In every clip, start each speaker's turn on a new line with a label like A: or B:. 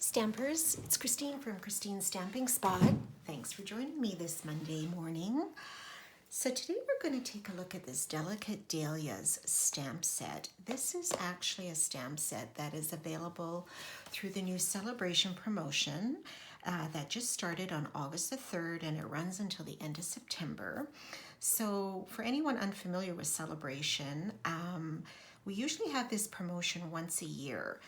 A: Stampers, it's Christine from Christine's Stamping Spot. Thanks for joining me this Monday morning. So today we're going to take a look at this Delicate Dahlias stamp set. This is actually a stamp set that is available through the new Celebration promotion that just started on August the 3rd, and it runs until the end of September. So for anyone unfamiliar with Celebration, we usually have this promotion once a year.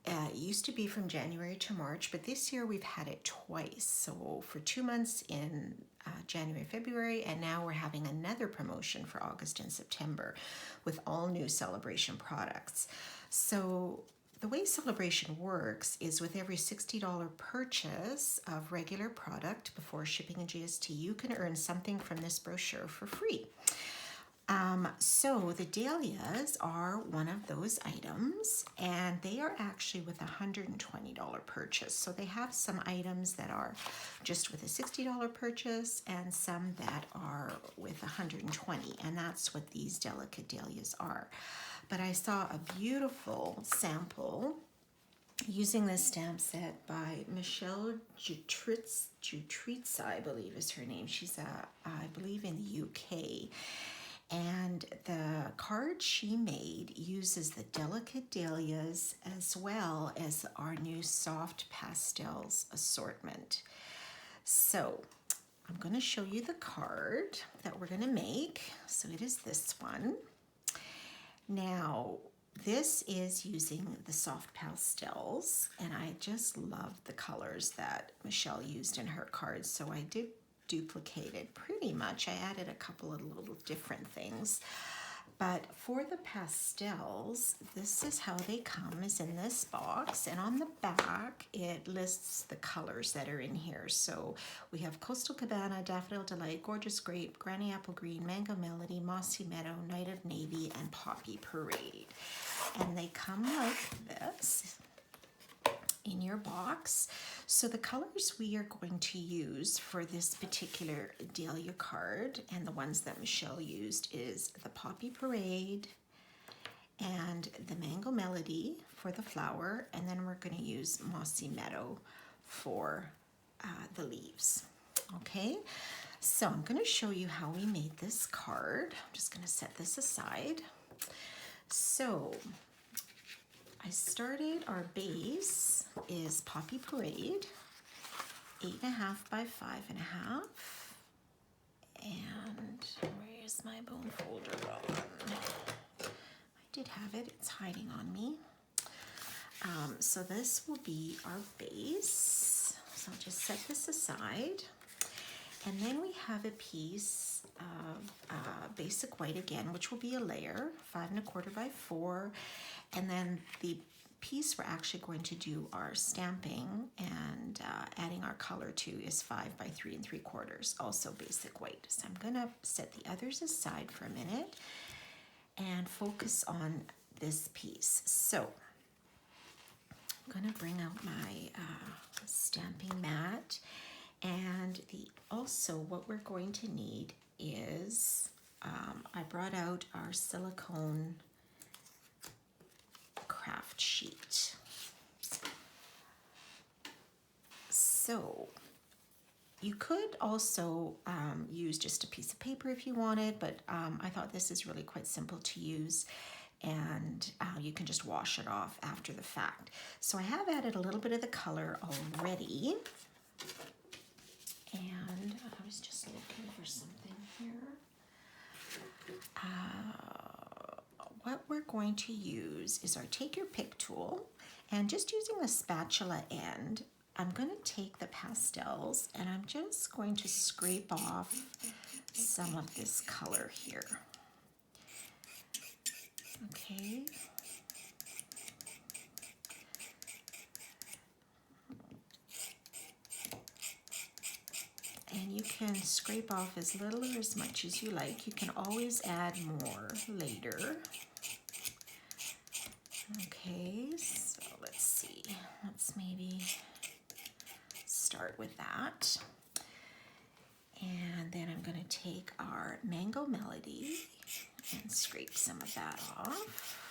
A: It used to be from January to March, but this year we've had it twice. So for 2 months in January, February, and now we're having another promotion for August and September with all new Celebration products. So the way Celebration works is with every $60 purchase of regular product before shipping and GST, you can earn something from this brochure for free. So the Dahlias are one of those items, and they are actually with a $120 purchase. So they have some items that are just with a $60 purchase and some that are with $120, and that's what these Delicate Dahlias are. But I saw a beautiful sample using this stamp set by Michelle Jutritza, I believe is her name. She's I believe in the UK. And the card she made uses the Delicate Dahlias as well as our new Soft Pastels Assortment. So I'm going to show you the card that we're going to make. So it is this one. Now, this is using the Soft Pastels, and I just love the colors that Michelle used in her cards. So I did duplicated pretty much. I added a couple of little different things, but for the pastels, this is how they come, is in this box, and on the back it lists the colors that are in here. So we have Coastal Cabana, Daffodil Delight, Gorgeous Grape, Granny Apple Green, Mango Melody, Mossy Meadow, Night of Navy, and Poppy Parade, and they come like this in your box. So the colors we are going to use for this particular Dahlia card, and the ones that Michelle used, is the Poppy Parade and the Mango Melody for the flower, and then we're going to use Mossy Meadow for the leaves. Okay, so I'm going to show you how we made this card. I'm just going to set this aside. So I started, our base is Poppy Parade, 8.5 by 5.5. And where's my bone folder gone? I did have it, it's hiding on me. So this will be our base. So I'll just set this aside. And then we have a piece of basic white again, which will be a layer, 5.25 by 4. And then the piece we're actually going to do our stamping and adding our color to is 5 by 3.75, also basic white. So I'm gonna set the others aside for a minute and focus on this piece. So I'm gonna bring out my stamping mat, and also what we're going to need is, I brought out our silicone craft sheet. So you could also use just a piece of paper if you wanted, but I thought this is really quite simple to use, and you can just wash it off after the fact. So I have added a little bit of the color already, and I was just looking for something here. What we're going to use is our Take Your Pick tool, and just using the spatula end, I'm going to take the pastels and I'm just going to scrape off some of this color here. Okay. And you can scrape off as little or as much as you like. You can always add more later. Okay, so let's see. Let's maybe start with that. And then I'm going to take our Mango Melody and scrape some of that off.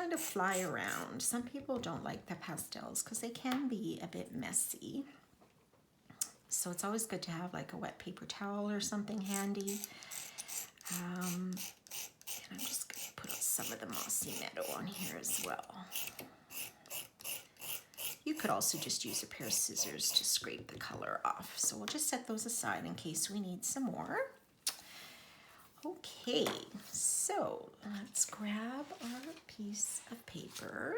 A: kind of fly around. Some people don't like the pastels because they can be a bit messy. So it's always good to have like a wet paper towel or something handy. And I'm just going to put some of the Mossy Meadow on here as well. You could also just use a pair of scissors to scrape the color off. So we'll just set those aside in case we need some more. Okay, so let's grab our piece of paper.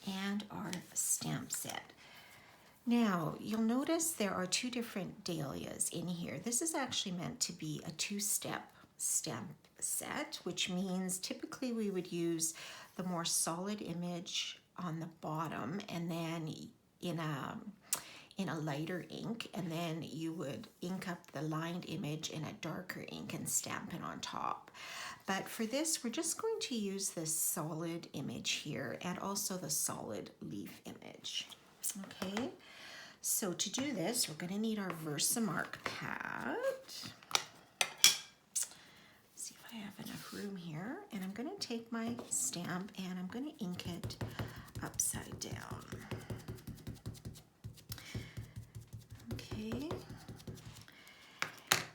A: And our stamp set. Now, you'll notice there are two different dahlias in here. This is actually meant to be a two-step stamp set, which means typically we would use the more solid image on the bottom and then in a lighter ink, and then you would ink up the lined image in a darker ink and stamp it on top. But for this, we're just going to use this solid image here and also the solid leaf image. Okay, so to do this, we're going to need our Versamark pad. See if I have enough room here. And I'm going to take my stamp and I'm going to ink it upside down. Okay,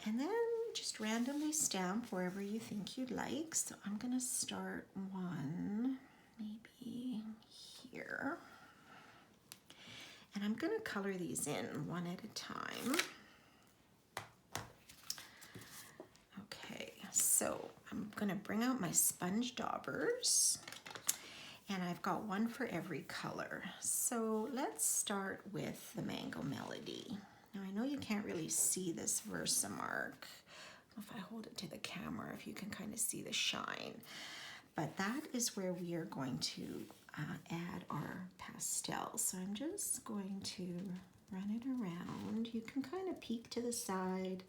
A: and then just randomly stamp wherever you think you'd like. So I'm going to start one maybe here. And I'm going to color these in one at a time. Okay, so I'm going to bring out my sponge daubers. And I've got one for every color. So let's start with the Mango Melody. Now I know you can't really see this Versamark. If I hold it to the camera, if you can kind of see the shine. But that is where we are going to add our pastel. So I'm just going to run it around. You can kind of peek to the side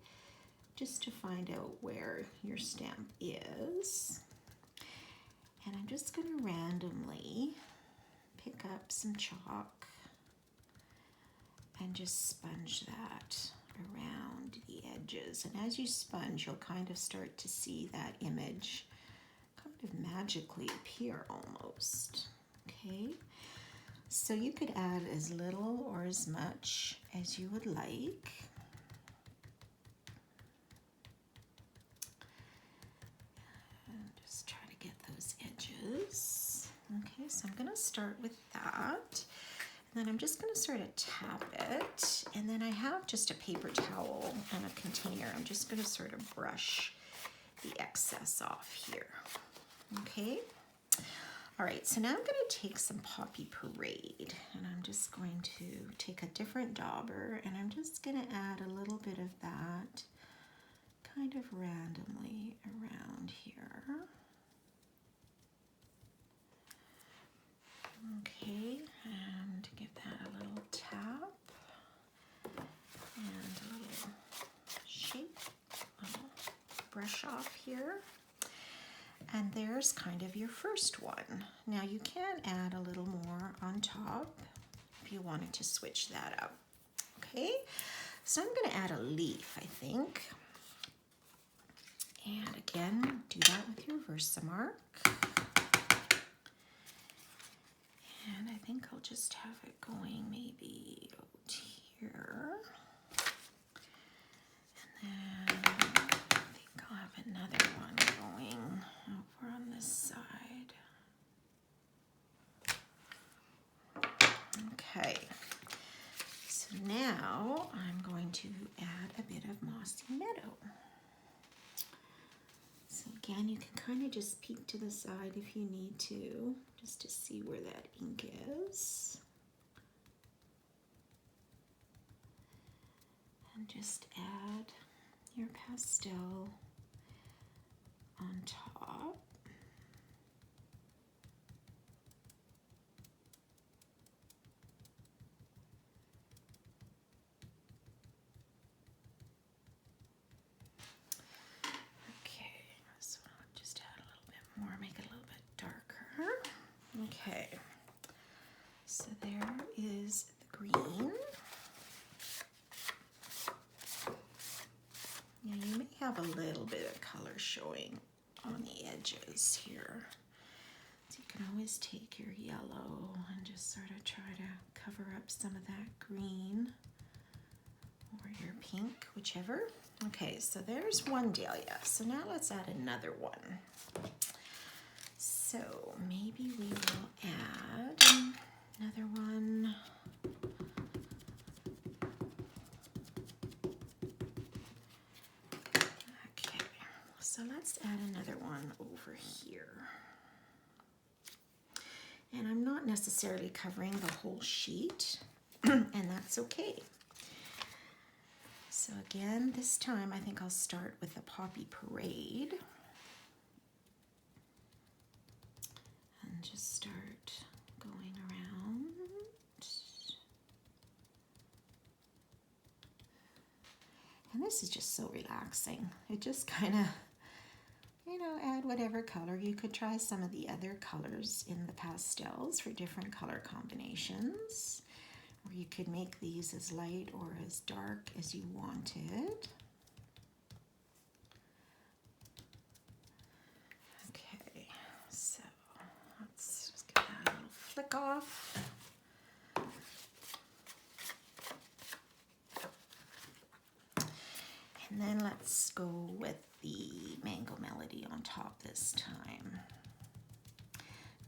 A: just to find out where your stamp is. And I'm just going to randomly pick up some chalk and just sponge that around the edges. And as you sponge, you'll kind of start to see that image kind of magically appear almost. Okay, so you could add as little or as much as you would like. And just try to get those edges. Okay, so I'm going to start with that. And then I'm just going to sort of tap it. And then I have just a paper towel and a container. I'm just going to sort of brush the excess off here. Okay. All right, so now I'm going to take some Poppy Parade, and I'm just going to take a different dauber, and I'm just going to add a little bit of that kind of randomly around here. Okay, and give that a little tap and a little shake, a little brush off here. And there's kind of your first one. Now you can add a little more on top if you wanted to switch that up. Okay, so I'm going to add a leaf, I think. And again, do that with your Versamark. And I think I'll just have it going maybe out here. And then I think I'll have another one going over on this side. Okay, so now I'm going to add a bit of Mossy Meadow. So again, you can kind of just peek to the side if you need to, just to see where that ink is. And just add your pastel on top. Okay, so I'll just add a little bit more, make it a little bit darker. Okay, so there is the green. Now you may have have a little bit of color showing on the edges here. So you can always take your yellow and just sort of try to cover up some of that green or your pink, whichever. Okay, so there's one dahlia. So now let's add another one. So maybe we will add another one. Okay, so let's add another one over here. And I'm not necessarily covering the whole sheet, and that's okay. So again, this time I think I'll start with the Poppy Parade. And just start going around. And this is just so relaxing. It just kind of, you know, add whatever color. You could try some of the other colors in the pastels for different color combinations. Or you could make these as light or as dark as you wanted. Okay, so let's just get that little flick off. And then let's go with the Mango Melody on top this time.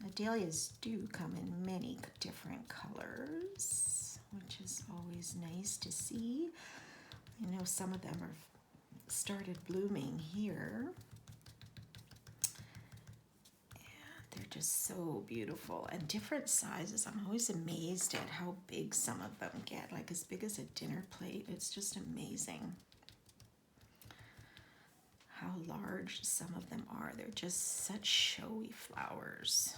A: The dahlias do come in many different colors, which is always nice to see. I know some of them are started blooming here. And they're just so beautiful and different sizes. I'm always amazed at how big some of them get, like as big as a dinner plate. It's just amazing how large some of them are. They're just such showy flowers.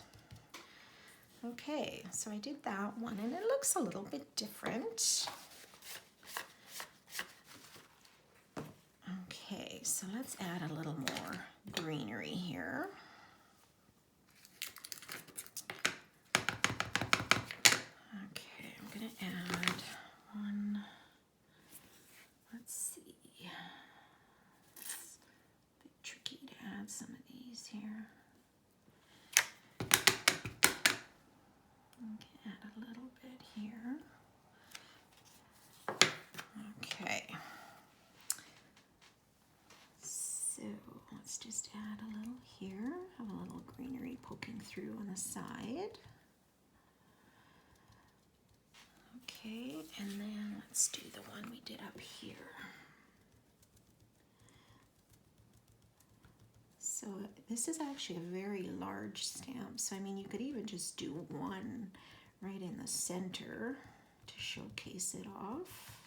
A: Okay, so I did that one and it looks a little bit different. Okay, so let's add a little more greenery here. Okay, I'm gonna add one, let's see. It's a bit tricky to add some of these here. Add a little bit here. Okay. So let's just add a little here. Have a little greenery poking through on the side. Okay, and then let's do the one we did up here. So this is actually a very large stamp. So I mean, you could even just do one right in the center to showcase it off.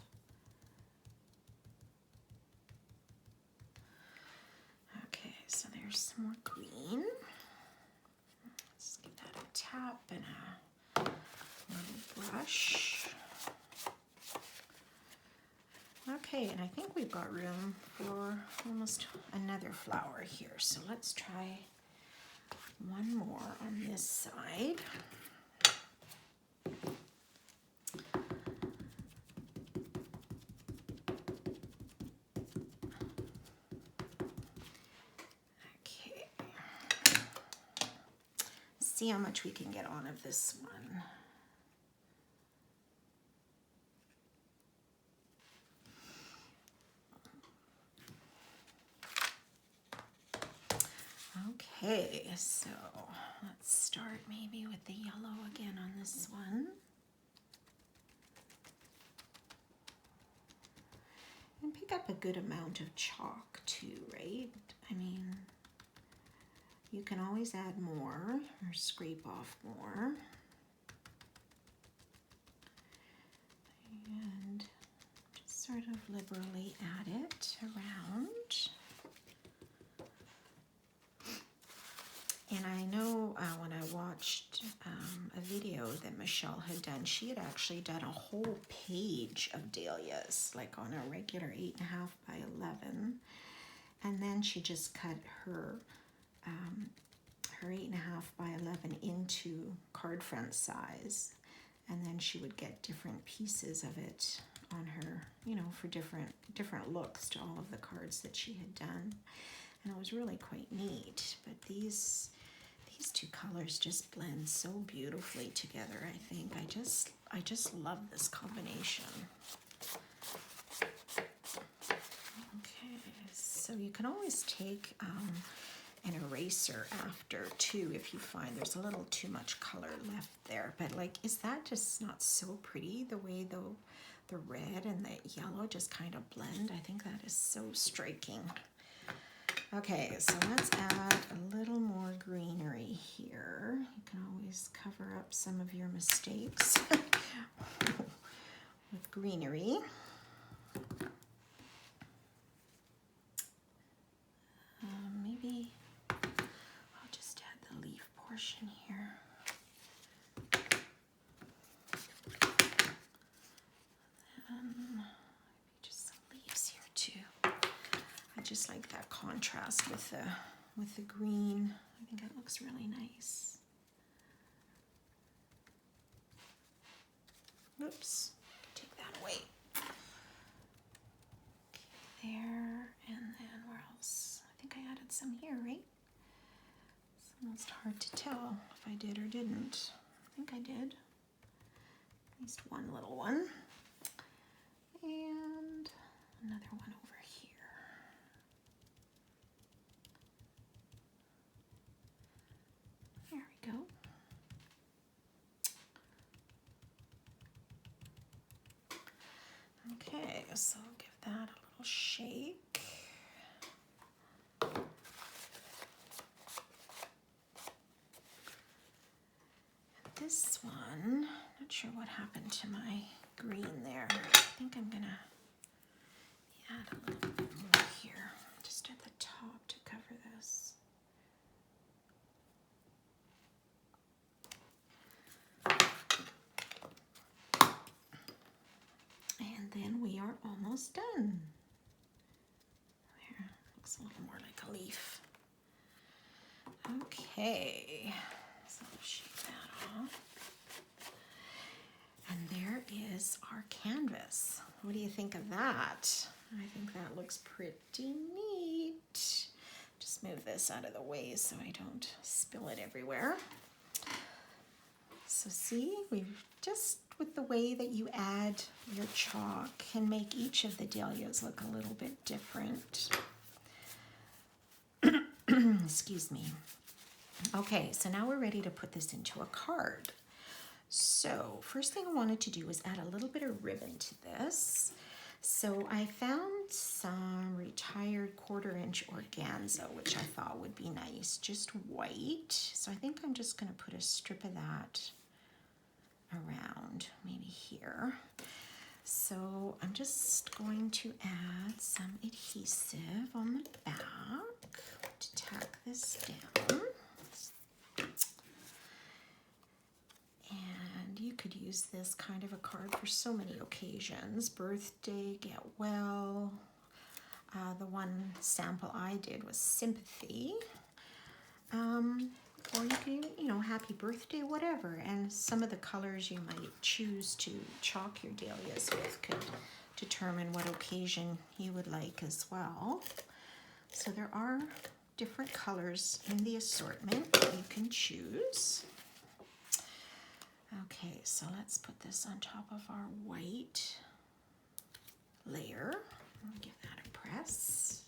A: Okay, so there's some more green. Let's give that a tap and a little brush. Okay, and I think we've got room for almost another flower here. So let's try one more on this side. Okay. See how much we can get on of this one. Okay, so let's start maybe with the yellow again on this one. And pick up a good amount of chalk too, right? I mean, you can always add more or scrape off more. And just sort of liberally add it around. And I know when I watched a video that Michelle had done, she had actually done a whole page of dahlias, like on a regular 8.5 by 11. And then she just cut her 8.5 by 11 into card front size. And then she would get different pieces of it on her, you know, for different looks to all of the cards that she had done. And it was really quite neat. But these two colors just blend so beautifully together, I think. I just love this combination. Okay, so you can always take an eraser after too if you find there's a little too much color left there. But like, is that just not so pretty, the way the red and the yellow just kind of blend? I think that is so striking. Okay, so let's add a little more greenery here. You can always cover up some of your mistakes with greenery. Maybe I'll just add the leaf portion here. And maybe just some leaves here too. I just like that contrast with the green. I think it looks really nice. Oops, take that away. Okay, there, and then where else? I think I added some here, right? It's almost hard to tell if I did or didn't. I think I did. At least one little one. And another one over here. There we go. Okay, so I'll give that a little shake. And this one, not sure what happened to my green there. I think I'm gonna add a little bit more here, just at the top to cover this. And then we are almost done. There, looks a little more like a leaf. Okay, so I'll shake that off. And there is our canvas. What do you think of that? I think that looks pretty neat. Just move this out of the way so I don't spill it everywhere. So see, we've just, with the way that you add your chalk, can make each of the dahlias look a little bit different. Excuse me. Okay, so now we're ready to put this into a card. So first thing I wanted to do was add a little bit of ribbon to this. So I found some retired 1/4-inch organza, which I thought would be nice, just white. So I think I'm just going to put a strip of that around, maybe here. So I'm just going to add some adhesive on the back to tack this down. And you could use this kind of a card for so many occasions. Birthday, get well. The one sample I did was sympathy. Or you can even, you know, happy birthday, whatever. And some of the colors you might choose to chalk your dahlias with could determine what occasion you would like as well. So there are different colors in the assortment that you can choose. Okay, so let's put this on top of our white layer. I'll give that a press.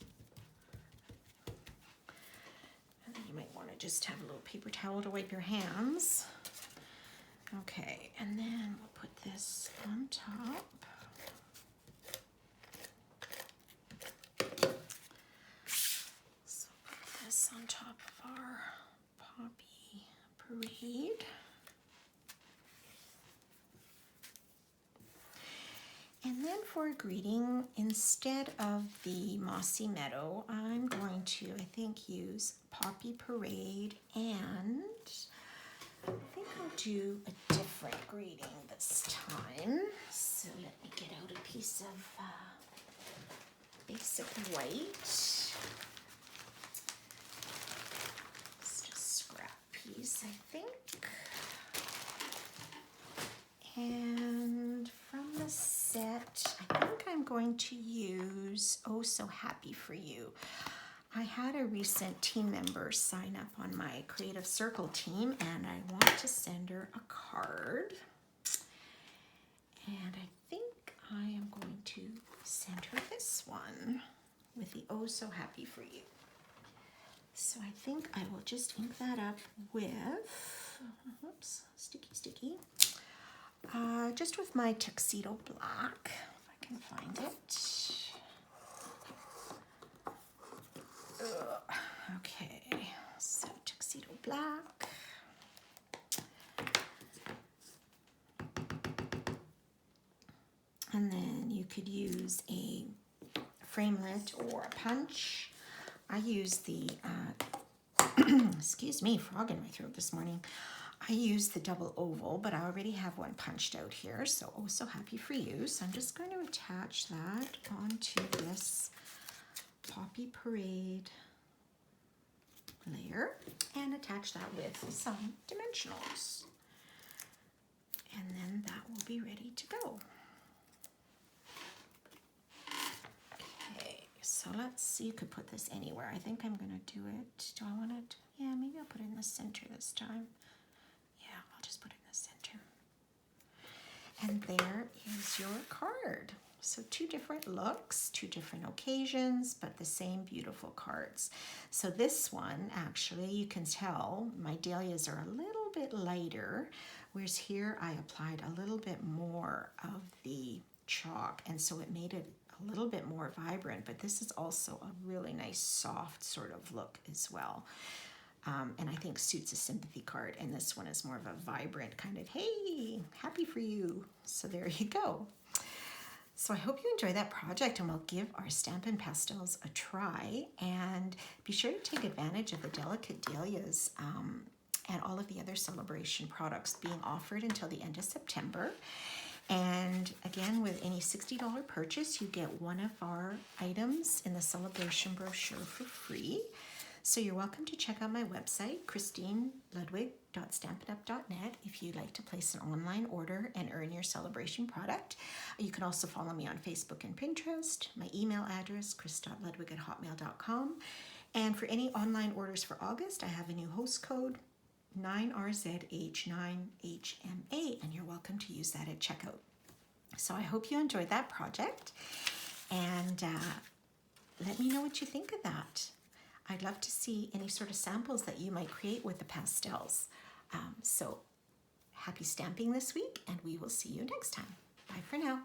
A: And then you might want to just have a little paper towel to wipe your hands. Okay, and then we'll put this on top. So put this on top of our poppy parade. And then for a greeting, instead of the Mossy Meadow, I'm going to, I think, use Poppy Parade, and I think I'll do a different greeting this time. So let me get out a piece of basic white. It's just a scrap piece, I think. And from the set, going to use Oh So Happy For You. I had a recent team member sign up on my Creative Circle team, and I want to send her a card. And I think I am going to send her this one with the Oh So Happy For You. So I think I will just ink that up with, oops, sticky, just with my Tuxedo Black, if I can find it. Okay, so Tuxedo Black. And then you could use a framelit or a punch. I use the, excuse me, frog in my throat this morning. I use the double oval, but I already have one punched out here, so Oh So Happy For You. So I'm just going to attach that onto this Poppy Parade layer and attach that with some dimensionals. And then that will be ready to go. Okay, so let's see, you could put this anywhere. I think I'm gonna do it, do I want it? Yeah, maybe I'll put it in the center this time. Yeah, I'll just put it in the center. And there is your card. So 2 different looks, 2 different occasions, but the same beautiful cards. So this one, actually, you can tell my dahlias are a little bit lighter, whereas here I applied a little bit more of the chalk, and so it made it a little bit more vibrant, but this is also a really nice soft sort of look as well. And I think suits a sympathy card, and this one is more of a vibrant kind of, hey, happy for you. So there you go. So I hope you enjoy that project, and we'll give our Stampin' Pastels a try. And be sure to take advantage of the Delicate Dahlias and all of the other celebration products being offered until the end of September. And again, with any $60 purchase, you get one of our items in the celebration brochure for free. So you're welcome to check out my website, christineludwig.stampinup.net, if you'd like to place an online order and earn your celebration product. You can also follow me on Facebook and Pinterest. My email address, chris.ludwig@hotmail.com. And for any online orders for August, I have a new host code, 9RZH9HMA, and you're welcome to use that at checkout. So I hope you enjoyed that project, and let me know what you think of that. I'd love to see any sort of samples that you might create with the pastels. So happy stamping this week, and we will see you next time. Bye for now.